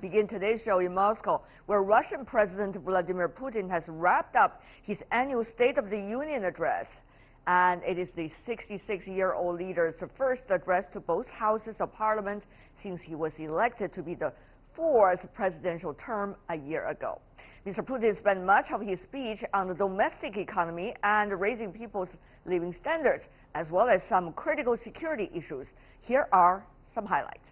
begin today's show in Moscow, where Russian President Vladimir Putin has wrapped up his annual State of the Union address. And it is the 66-year-old leader's first address to both houses of parliament since he was elected to be the fourth presidential term a year ago. Mr. Putin spent much of his speech on the domestic economy and raising people's living standards, as well as some critical security issues. Here are some highlights.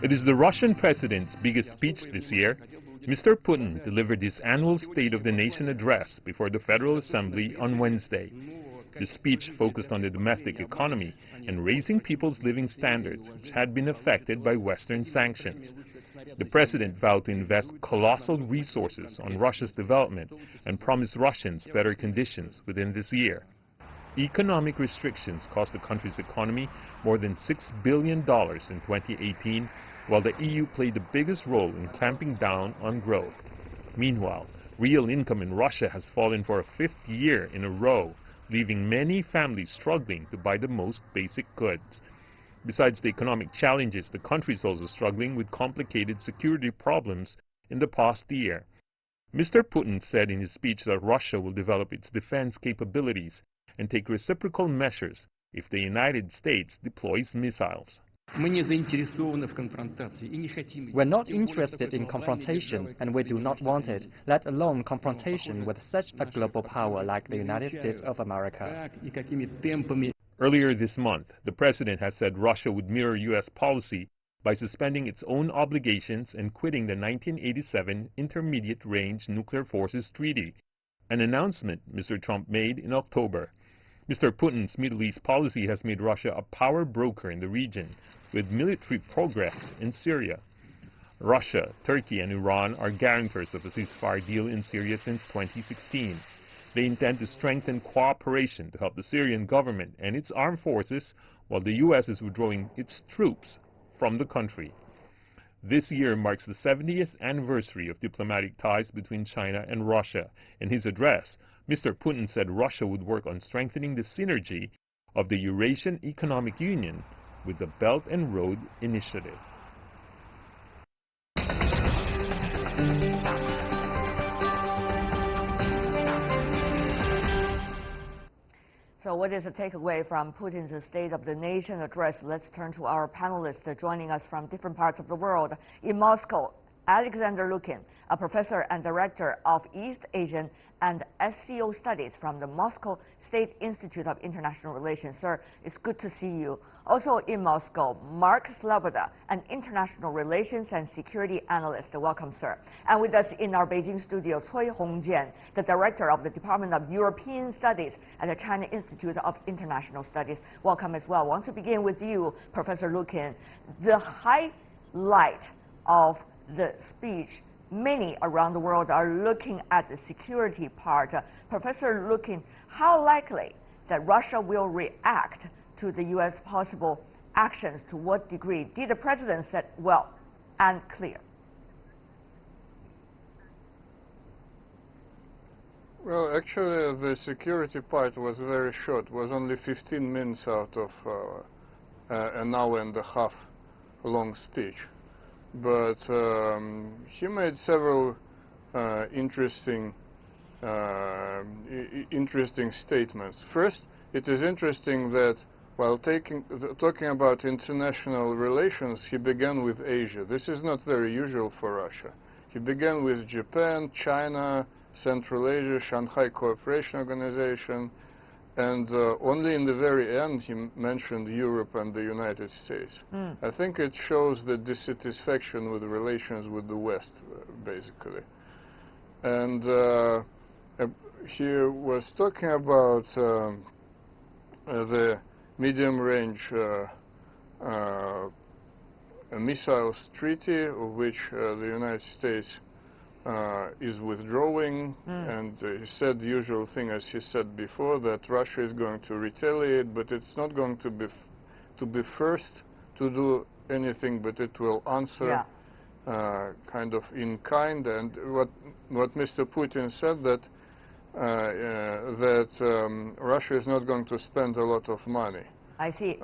It is the Russian president's biggest speech this year. Mr. Putin delivered his annual State of the Nation address before the Federal Assembly on Wednesday. The speech focused on the domestic economy and raising people's living standards, which had been affected by Western sanctions. The president vowed to invest colossal resources on Russia's development and promised Russians better conditions within this year. Economic restrictions cost the country's economy more than $6 billion in 2018, while the EU played the biggest role in clamping down on growth. Meanwhile, real income in Russia has fallen for a fifth year in a row, leaving many families struggling to buy the most basic goods. Besides the economic challenges, the country is also struggling with complicated security problems in the past year. Mr. Putin said in his speech that Russia will develop its defense capabilities and take reciprocal measures if the United States deploys missiles. We're not interested in confrontation, and we do not want it, let alone confrontation with such a global power like the United States of America. Earlier this month, the president has said Russia would mirror U.S. policy by suspending its own obligations and quitting the 1987 Intermediate Range Nuclear Forces Treaty, an announcement Mr. Trump made in October. Mr. Putin's Middle East policy has made Russia a power broker in the region, with military progress in Syria. Russia, Turkey and Iran are guarantors of a ceasefire deal in Syria since 2016. They intend to strengthen cooperation to help the Syrian government and its armed forces, while the U.S. is withdrawing its troops from the country. This year marks the 70th anniversary of diplomatic ties between China and Russia. In his address, Mr. Putin said Russia would work on strengthening the synergy of the Eurasian Economic Union with the Belt and Road Initiative. So what is the takeaway from Putin's State of the Nation address? Let's turn to our panelists joining us from different parts of the world. In Moscow, Alexander Lukin, a professor and director of East Asian and SCO Studies from the Moscow State Institute of International Relations. Sir, it's good to see you. Also in Moscow, Mark Sloboda, an international relations and security analyst. Welcome, sir. And with us in our Beijing studio, Cui Hongjian, the director of the Department of European Studies at the China Institute of International Studies. Welcome as well. I want to begin with you, Professor Lukin. The highlight of the speech, many around the world are looking at the security part. Professor Lukin, how likely that Russia will react to the U.S. possible actions? To what degree? Did the president say well and clear? Well, actually, the security part was very short. It was only 15 minutes out of an hour and a half long speech. But he made several interesting statements. First, it is interesting that while talking about international relations, he began with Asia. This is not very usual for Russia. He began with Japan, China, Central Asia, Shanghai Cooperation Organization, and only in the very end he mentioned Europe and the United States. I think it shows the dissatisfaction with relations with the West, basically. And he was talking about the medium-range missiles treaty, of which the United States is withdrawing, and he said the usual thing as he said before, that Russia is going to retaliate, but it's not going to be first to do anything, but it will answer kind of in kind. And what Mr. Putin said, that Russia is not going to spend a lot of money. I see.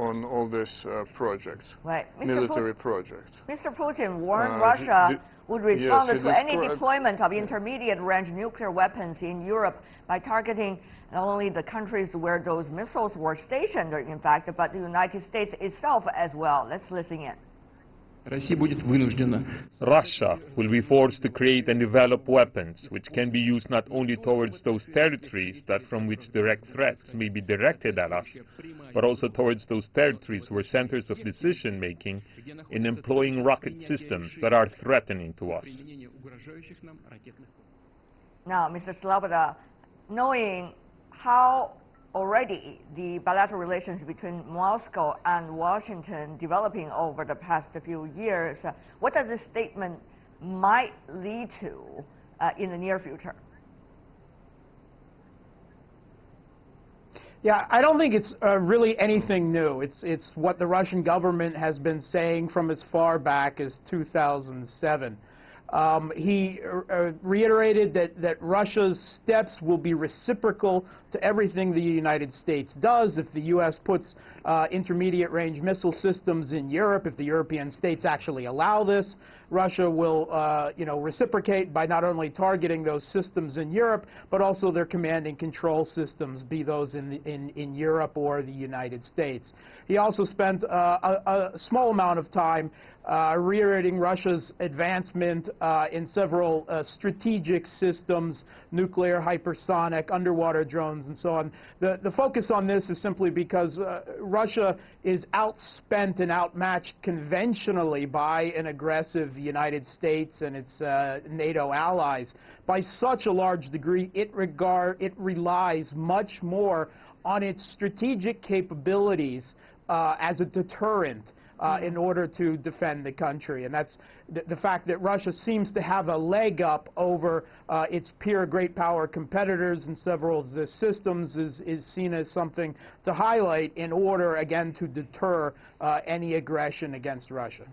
On all these projects, right. military projects. Mr. Putin warned Russia would respond to any deployment of intermediate-range nuclear weapons in Europe by targeting not only the countries where those missiles were stationed, in fact, but the United States itself as well. Let's listen in. Russia will be forced to create and develop weapons which can be used not only towards those territories that from which direct threats may be directed at us, but also towards those territories where centers of decision-making in employing rocket systems that are threatening to us. Now, Mr. Sloboda, knowing how already the bilateral relations between Moscow and Washington developing over the past few years, what does this statement might lead to in the near future? Yeah, I don't think it's really anything new. It's what the Russian government has been saying from as far back as 2007. He reiterated that Russia's steps will be reciprocal to everything the United States does. If the U.S. puts intermediate-range missile systems in Europe, if the European states actually allow this, Russia will, reciprocate by not only targeting those systems in Europe, but also their command and control systems, be those in Europe or the United States. He also spent a small amount of time reiterating Russia's advancement in several strategic systems, nuclear, hypersonic, underwater drones, and so on. The focus on this is simply because Russia is outspent and outmatched conventionally by an aggressive United States and its NATO allies. By such a large degree, it relies much more on its strategic capabilities as a deterrent in order to defend the country. And that's the fact that Russia seems to have a leg up over its peer great power competitors in several of the systems is seen as something to highlight in order, again, to deter any aggression against Russia.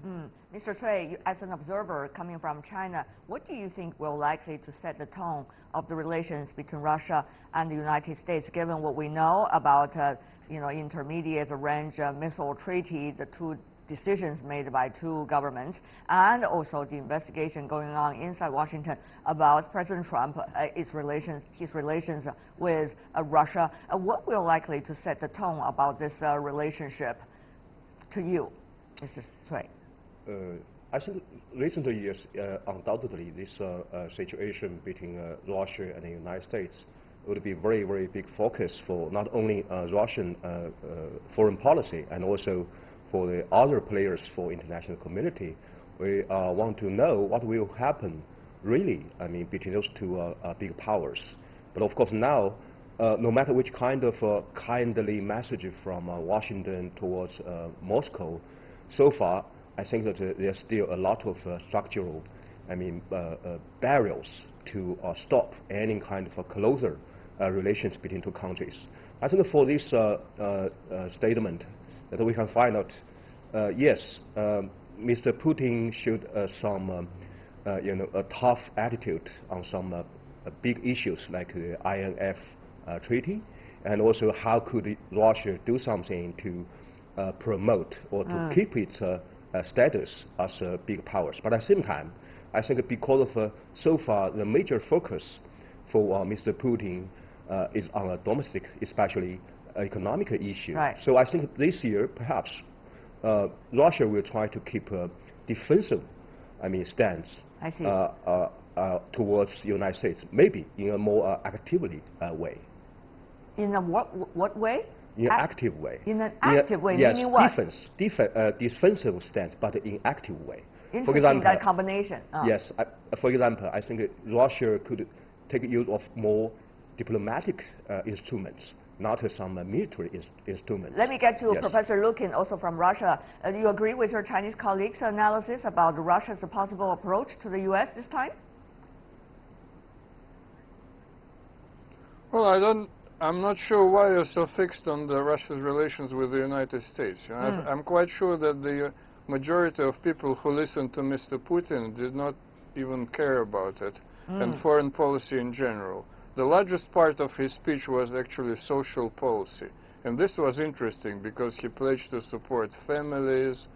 Mr. Cui, as an observer coming from China, what do you think will likely to set the tone of the relations between Russia and the United States, given what we know about intermediate range missile treaty, the two decisions made by two governments, and also the investigation going on inside Washington about President Trump, his relations with Russia? What will likely to set the tone about this relationship to you, Mr. Cui? I think recent years, undoubtedly, this situation between Russia and the United States would be very, very big focus for not only Russian foreign policy and also for the other players for international community. We want to know what will happen really, between those two big powers. But of course now, no matter which kind of kindly message from Washington towards Moscow, so far I think that there's still a lot of structural, barriers to stop any kind of closer relations between two countries. I think for this statement that we can find out, yes, Mr. Putin showed some, a tough attitude on some big issues like the INF treaty, and also how could Russia do something to promote or to keep its status as big powers. But at the same time, I think because of so far the major focus for Mr. Putin is on a domestic, especially economic issue. Right. So I think this year, perhaps, Russia will try to keep a defensive, stance towards the United States, maybe in a more actively way. In a what way? In an active way. In an active way, yes, meaning what? Defensive stance, but in active way. For example, that combination. Yes, for example, I think Russia could take use of more diplomatic instruments, not some military instruments. Let me get to Professor Lukin, also from Russia. Do you agree with your Chinese colleagues' analysis about Russia's possible approach to the U.S. this time? Well, I'm not sure why you're so fixed on Russia's relations with the United States. I'm quite sure that the majority of people who listened to Mr. Putin did not even care about it, and foreign policy in general. the largest part of his speech was actually social policy. And this was interesting because he pledged to support families,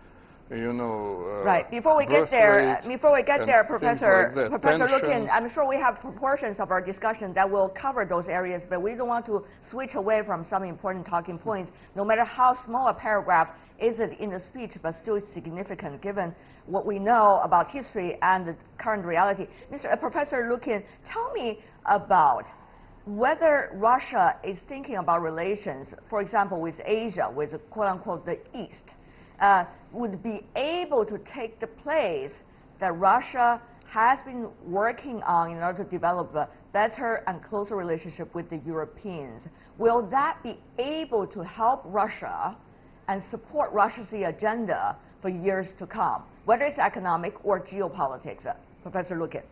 you know, right. Before we get there, Professor Pensions. Lukin, I'm sure we have proportions of our discussion that will cover those areas, but we don't want to switch away from some important talking points, no matter how small a paragraph is it in the speech, but still significant given what we know about history and the current reality. Professor Lukin, tell me about whether Russia is thinking about relations, for example, with Asia, with quote-unquote the East, would be able to take the place that Russia has been working on in order to develop a better and closer relationship with the Europeans. Will that be able to help Russia and support Russia's agenda for years to come, whether it's economic or geopolitics? Professor Lukin.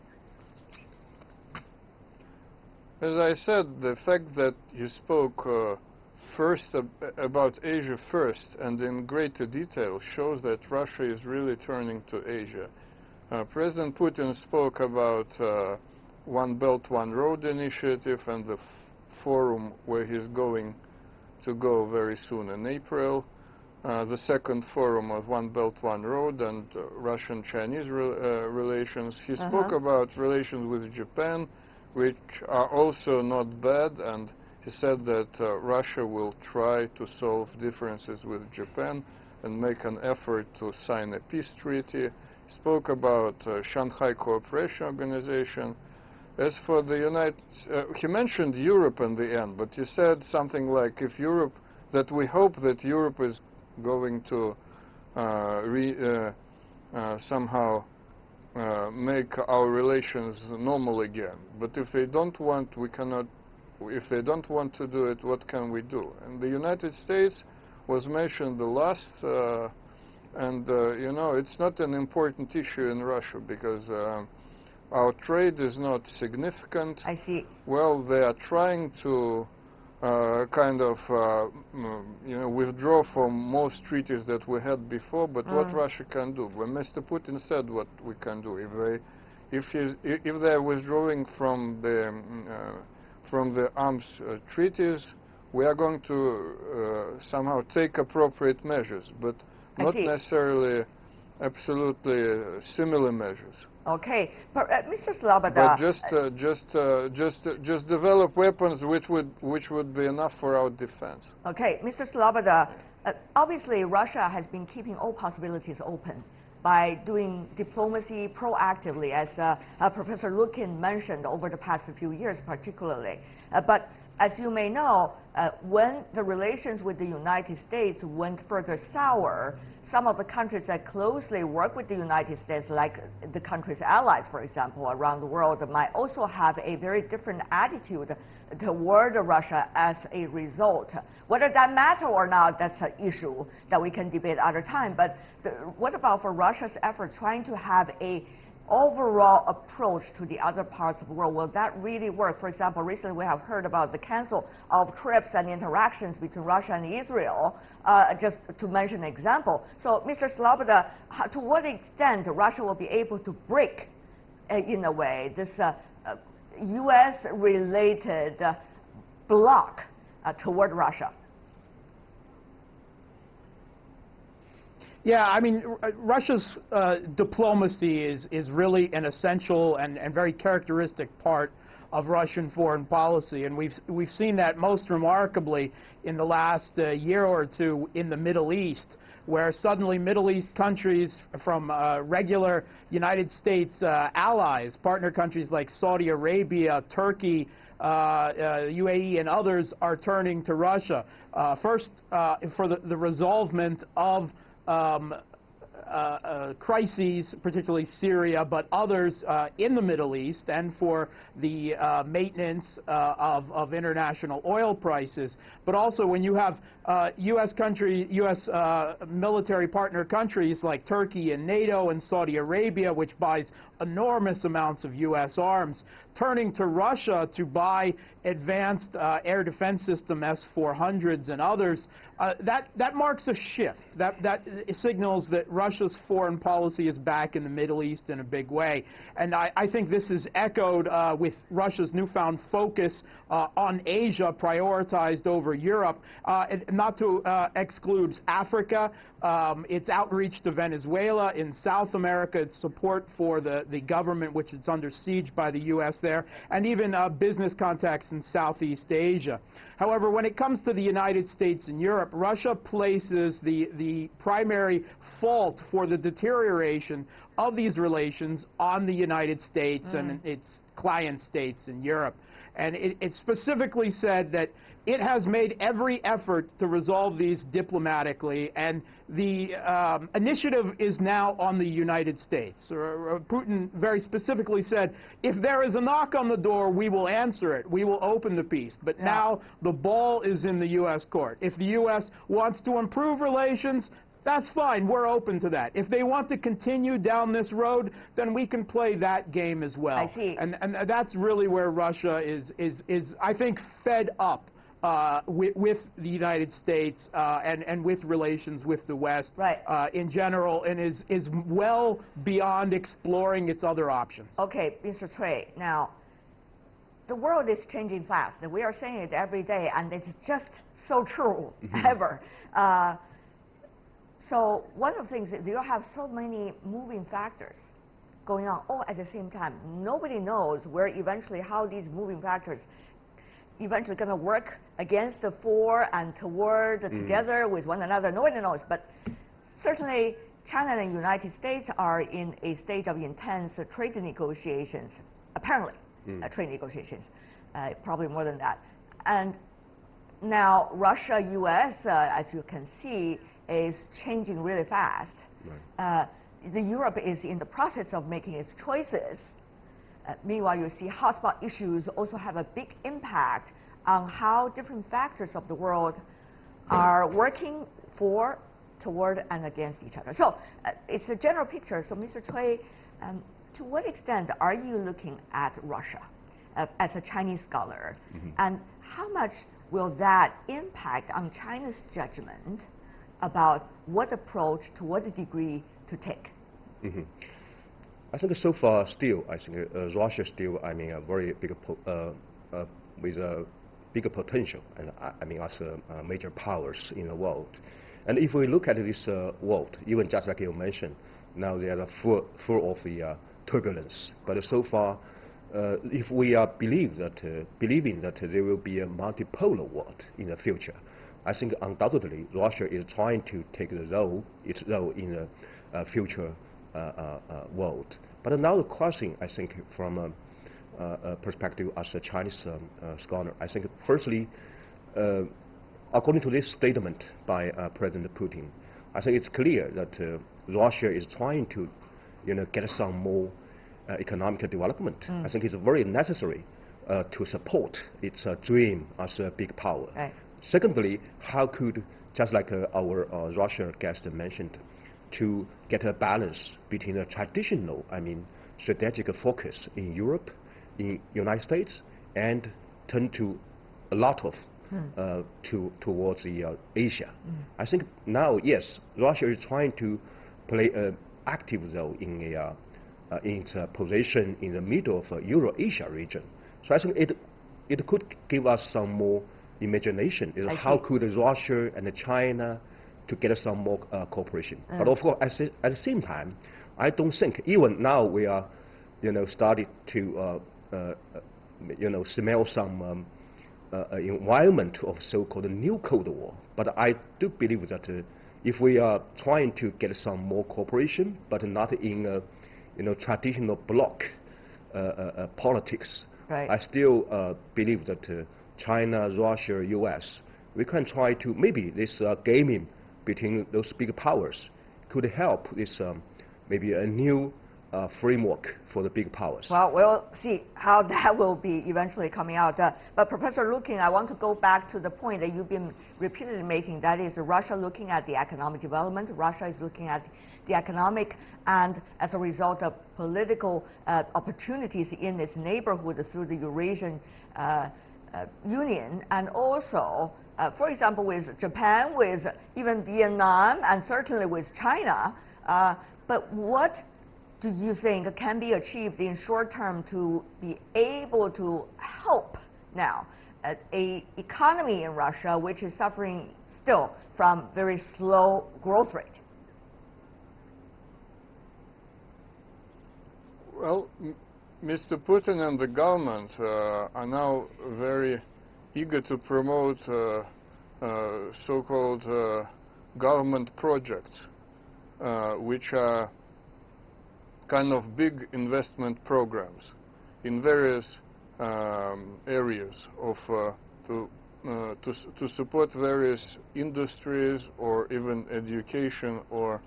As I said, the fact that you spoke first about Asia first and in greater detail shows that Russia is really turning to Asia. President Putin spoke about One Belt, One Road initiative and the forum where he's going to go very soon in April. The second forum of One Belt, One Road and Russian-Chinese relations. He spoke about relations with Japan, which are also not bad, and he said that Russia will try to solve differences with Japan and make an effort to sign a peace treaty. He spoke about Shanghai Cooperation Organization. As for the he mentioned Europe in the end, but he said something like that we hope that Europe is going to somehow make our relations normal again. But if they don't want, we cannot. If they don't want to do it, what can we do? And the United States was mentioned the last, and you know, it's not an important issue in Russia because our trade is not significant. I see. Well, they are trying to kind of, you know, withdraw from most treaties that we had before, but what Russia can do? When Mr. Putin said what we can do, if they're withdrawing from the arms treaties, we are going to somehow take appropriate measures, but not necessarily absolutely similar measures. Okay, but Mr. Sloboda. But just develop weapons which would be enough for our defense. Okay, Mr. Sloboda. Obviously, Russia has been keeping all possibilities open by doing diplomacy proactively, as Professor Lukin mentioned over the past few years, particularly. But as you may know, when the relations with the United States went further sour, some of the countries that closely work with the United States, like the country's allies, for example, around the world, might also have a very different attitude toward Russia as a result. Whether that matters or not, that's an issue that we can debate other time. But what about for Russia's efforts trying to have a overall approach to the other parts of the world? Will that really work? For example, recently we have heard about the cancel of trips and interactions between Russia and Israel, just to mention an example. So, Mr. Sloboda, to what extent Russia will be able to break, in a way, this U.S.-related block toward Russia? Yeah, I mean, Russia's diplomacy is really an essential and very characteristic part of Russian foreign policy, and we've seen that most remarkably in the last year or two in the Middle East, where suddenly Middle East countries from regular United States allies, partner countries like Saudi Arabia, Turkey, UAE, and others are turning to Russia. First, for the resolvement of crises, particularly Syria, but others in the Middle East, and for the maintenance of international oil prices. But also when you have U.S. military partner countries like Turkey and NATO and Saudi Arabia, which buys enormous amounts of U.S. arms, turning to Russia to buy advanced air defense system S-400s and others, that marks a shift. That signals that Russia Russia's foreign policy is back in the Middle East in a big way. And I think this is echoed with Russia's newfound focus on Asia, prioritized over Europe, and not to exclude Africa, its outreach to Venezuela, in South America, its support for the government, which is under siege by the U.S. there, and even business contacts in Southeast Asia. However, when it comes to the United States and Europe, Russia places the primary fault for the deterioration of these relations on the United States and its client states in Europe. And it specifically said that it has made every effort to resolve these diplomatically, and the initiative is now on the United States. Putin very specifically said, if there is a knock on the door, we will answer it. We will open the peace. But now the ball is in the U.S. court. If the U.S. wants to improve relations, that's fine. We're open to that. If they want to continue down this road, then we can play that game as well. I see. And that's really where Russia is I think, fed up with the United States and with relations with the West in general, and is well beyond exploring its other options. Okay, Mr. Cui, now, the world is changing fast. We are saying it every day, and it's just so true, ever. So one of the things is you have so many moving factors going on all at the same time. Nobody knows where eventually how these moving factors eventually going to work against the for and toward together with one another. Nobody knows, but certainly China and the United States are in a stage of intense trade negotiations, apparently trade negotiations, probably more than that. And now Russia-US, as you can see, is changing really fast. Europe is in the process of making its choices. Meanwhile, you see hotspot issues also have a big impact on how different factors of the world are working for, toward, and against each other. So it's a general picture. So Mr. Cui, to what extent are you looking at Russia as a Chinese scholar? And how much will that impact on China's judgment about what approach, to what degree to take? I think so far still, I think Russia still, I mean, a very big, with a bigger potential, and I mean, as major powers in the world. And if we look at this world, even just like you mentioned, now they are full of the turbulence. But so far, if we are believing that there will be a multipolar world in the future, I think undoubtedly Russia is trying to take its role in the future world. But now the question, I think, from a perspective as a Chinese scholar, I think firstly, according to this statement by President Putin, I think it's clear that Russia is trying to, get some more economic development. I think it's very necessary to support its dream as a big power. Secondly, how could, just like our Russia guest mentioned, to get a balance between the traditional, I mean, strategic focus in Europe, in United States, and turn to a lot of towards the Asia. I think now, yes, Russia is trying to play an active role in its position in the middle of Euro-Asia region. So I think it could give us some more imagination. Is how could Russia and China to get some more cooperation? But of course, at the same time, I don't think even now we are, started to, smell some environment of so-called new Cold War. But I do believe that if we are trying to get some more cooperation, but not in traditional bloc politics, I still believe that China, Russia, US, we can try to, maybe this gaming between those big powers could help this maybe a new framework for the big powers. Well, we'll see how that will be eventually coming out. But Professor Lukin, I want to go back to the point that you've been repeatedly making, that is Russia looking at the economic development, Russia is looking at the economic and, as a result of political opportunities in its neighborhood through the Eurasian Union, and also, for example, with Japan, with even Vietnam, and certainly with China, But what do you think can be achieved in short term to be able to help now a economy in Russia which is suffering still from very slow growth rate? Well, Mr. Putin and the government are now very eager to promote so-called government projects, which are kind of big investment programs in various areas of to support various industries or even education or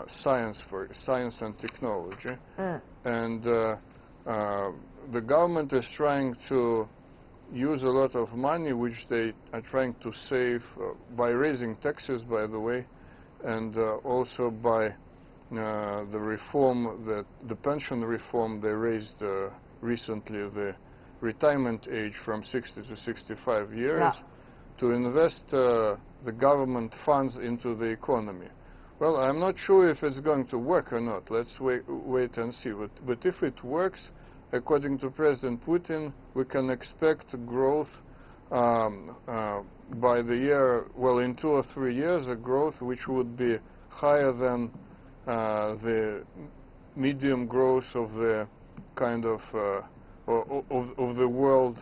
science and technology. And the government is trying to use a lot of money which they are trying to save by raising taxes, by the way, and also by the reform, the pension reform they raised recently, the retirement age from 60 to 65 years, to invest the government funds into the economy. Well, I'm not sure if it's going to work or not. Let's wait and see. But if it works, according to President Putin, we can expect growth by the year, well, in 2 or 3 years, a growth which would be higher than the medium growth of the kind of the world,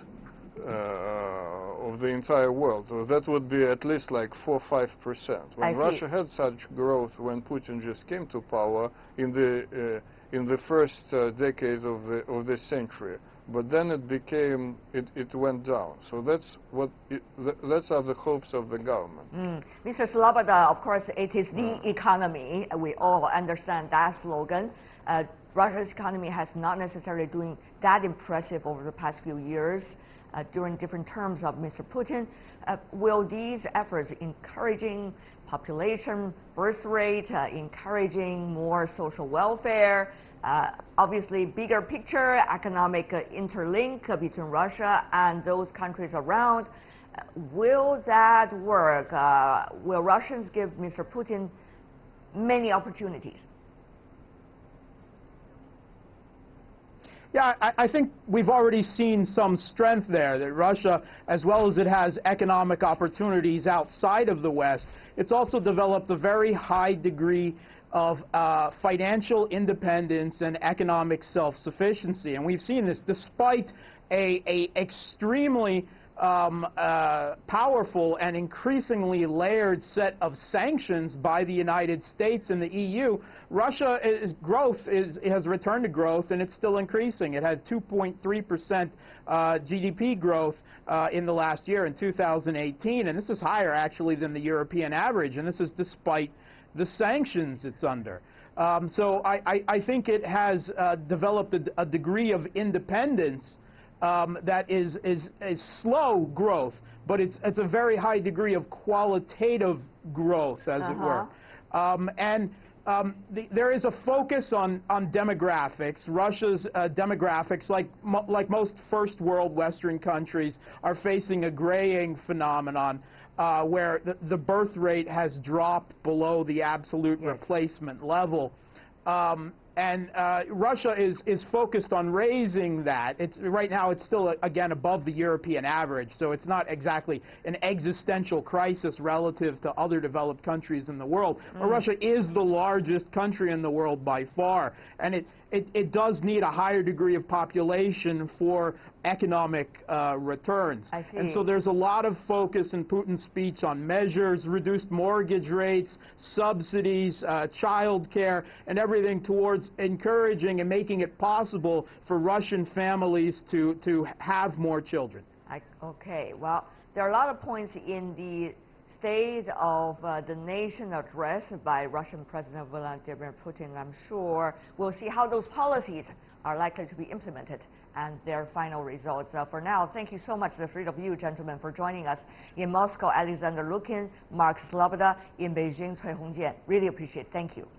of the entire world. So that would be at least like 4 or 5%. When Russia had such growth when Putin just came to power in the first decade of this century, but then it went down. So that's are the hopes of the government. Mr. Sloboda, of course, it is the economy. We all understand that slogan. Russia's economy has not necessarily doing that impressive over the past few years during different terms of Mr. Putin. Will these efforts encouraging population birth rate, encouraging more social welfare, obviously bigger picture, economic interlink between Russia and those countries around, will that work? Will Russians give Mr. Putin many opportunities? Yeah, I think we've already seen some strength there, that Russia, as well as it has economic opportunities outside of the West, it's also developed a very high degree of financial independence and economic self-sufficiency. And we've seen this despite a extremely powerful and increasingly layered set of sanctions by the United States and the EU. Russia's growth has returned to growth, and it's still increasing. It had 2.3% GDP growth in the last year, in 2018, and this is higher actually than the European average, and this is despite the sanctions it's under. So I think it has developed a degree of independence that is slow growth, but it's a very high degree of qualitative growth, as it were. There is a focus on demographics. Russia's demographics, like most first world Western countries, are facing a graying phenomenon where the birth rate has dropped below the absolute replacement level. And Russia is focused on raising that. Right now it's still, again, above the European average, so it's not exactly an existential crisis relative to other developed countries in the world. But Russia is the largest country in the world by far, and it does need a higher degree of population for economic returns. And so there's a lot of focus in Putin's speech on measures, reduced mortgage rates, subsidies, child care, and everything towards encouraging and making it possible for Russian families to have more children. Okay, well, there are a lot of points in the State of the Nation address by Russian President Vladimir Putin. I'm sure we'll see how those policies are likely to be implemented and their final results. For now, thank you so much, the three of you gentlemen, for joining us. In Moscow, Alexander Lukin, Mark Sloboda, in Beijing, Cui Hongjian. Really appreciate it. Thank you.